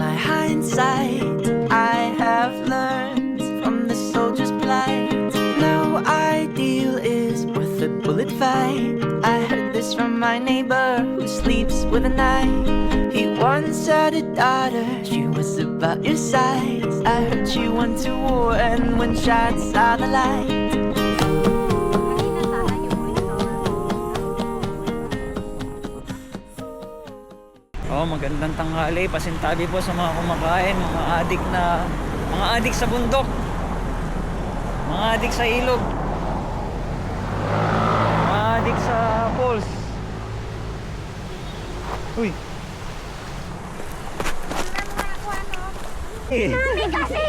my hindsight, I have learned from the soldier's plight. No ideal is worth a bullet fight. I heard this from my neighbor who sleeps with a knife. He once had a daughter, she was about your size. I heard she went to war and when shots saw the light. Oh, magandang tanghali. Pasintabi po sa mga kumakain, mga adik sa bundok, mga adik sa ilog, mga adik sa falls. Uy. Mami kasi